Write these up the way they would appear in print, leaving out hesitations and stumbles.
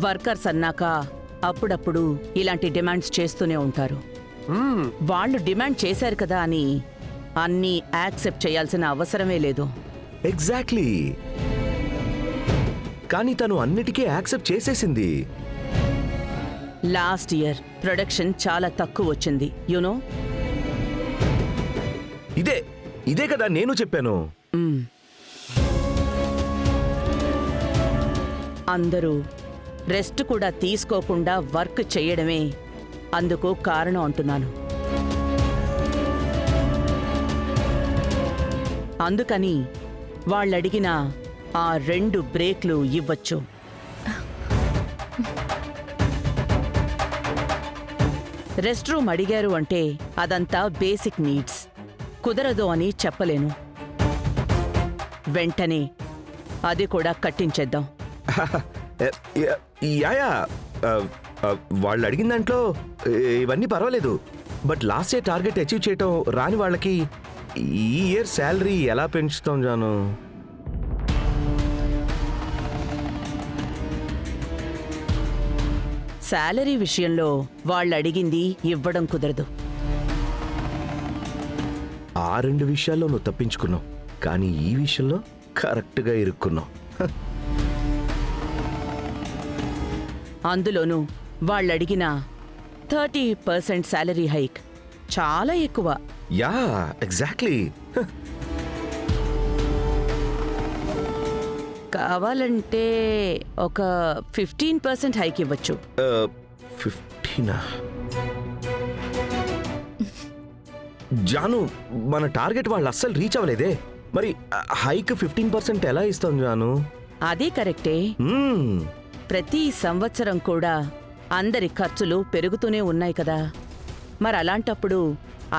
Workers అన్నాక అప్పుడప్పుడు ఇలాంటి డిమాండ్స్ చేస్తూనే ఉంటారు. వాళ్ళు డిమాండ్ చేశారు కదా అని అన్నీ యాక్సెప్ట్ చేయాల్సిన అవసరమే లేదు. ఎగ్జాక్ట్లీ. కానీ తను అన్నిటికీ యాక్సెప్ట్ చేసేసింది. లాస్ట్ ఇయర్ ప్రొడక్షన్ చాలా తక్కువ వచ్చింది, యునో. ఇదే కదా నేను చెప్పాను. అందరూ రెస్ట్ కూడా తీసుకోకుండా వర్క్ చేయడమే అందుకు కారణం అంటున్నాను. అందుకని వాళ్ళడిగిన ఆ 2 బ్రేక్లు ఇవ్వచ్చు. రెస్ట్ రూమ్ అడిగారు అంటే అదంతా బేసిక్ నీడ్స్. కుదరదు అని చెప్పలేను. వెంటనే అది కూడా కట్టించేద్దాం. యాయా, వాళ్ళు అడిగిన దాంట్లో ఇవన్నీ పర్వాలేదు. But last year target achieve చేయటం రాని వాళ్ళకి ఈ ఇయర్ శాలరీ ఎలా పెంచుతాం జాను? శాలరీ విషయంలో వాళ్ళు అడిగింది ఇవ్వడం కుదరదు. ఆ 2 విషయాల్లో నువ్వు తప్పించుకున్నావు, కానీ ఈ విషయంలో కరెక్ట్గా ఇరుక్కున్నావు. అందులోనూ వాళ్ళడిగిన 30% శాలరీ హైక్ చాలా ఎక్కువ. Yeah, exactly. కావాలంటే ఒక 15% హైక్ ఇవ్వచ్చు. 15? జాను, మన టార్గెట్ వాళ్ళు అస్సలు రీచ్ అవ్వలేదే. మరి హైక్ 15% ఎలా ఇస్తాం జాను? అదే కరెక్టే. ప్రతి సంవత్సరం కూడా అందరి ఖర్చులు పెరుగుతూనే ఉన్నాయి కదా. మరి అలాంటప్పుడు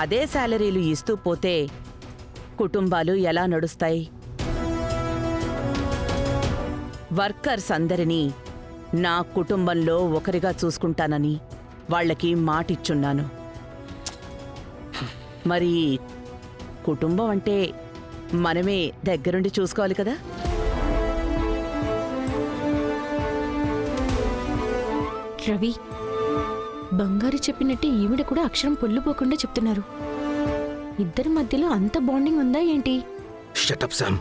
అదే శాలరీలు ఇస్తూ పోతే కుటుంబాలు ఎలా నడుస్తాయి? వర్కర్స్ అందరినీ నా కుటుంబంలో ఒకరిగా చూసుకుంటానని వాళ్ళకి మాటిచ్చున్నాను. మరి కుటుంబం అంటే మనమే దగ్గరుండి చూసుకోవాలి కదా. రవి, బంగారు చెప్పినట్టే ఈవిడ కూడా అక్షరం పొల్లుపోకుండా చెప్తున్నారు. ఇద్దరి మధ్యలో అంత బాండింగ్ ఉందా ఏంటి? Shut up Sam.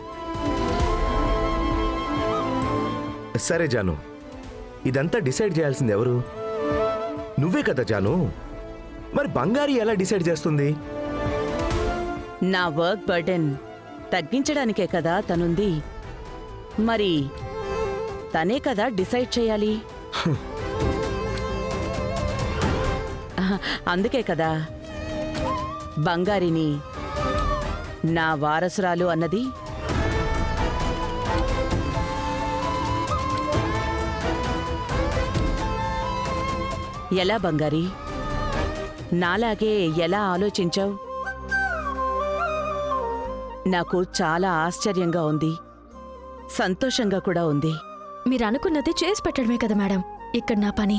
సరే జాను, ఇదంతా డిసైడ్ చేయాల్సింది ఎవరు? నువ్వే కదా జాను. మరి బంగారి ఎలా డిసైడ్ చేస్తుంది? నా వర్క్ బర్డెన్ తగ్గించడానికే కదా తనుంది. మరి తనే కదా డిసైడ్ చేయాలి. అందుకే కదా బంగారిని నా వారసురాలు అన్నది. ఎలా బంగారి, నాలాగే ఎలా ఆలోచించావు? నాకు చాలా ఆశ్చర్యంగా ఉంది, సంతోషంగా కూడా ఉంది. మీరు అనుకున్నది చేసి పెట్టడమే కదా మేడం ఇక్కడ నా పని.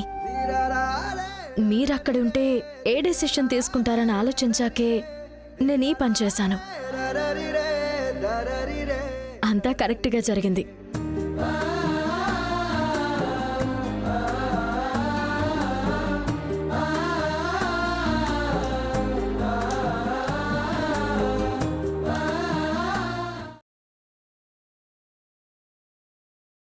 మీరక్కడుంటే ఏ డెసిషన్ తీసుకుంటారని ఆలోచించాకే నేను ఈ పని చేశాను. అంతా కరెక్ట్గా జరిగింది.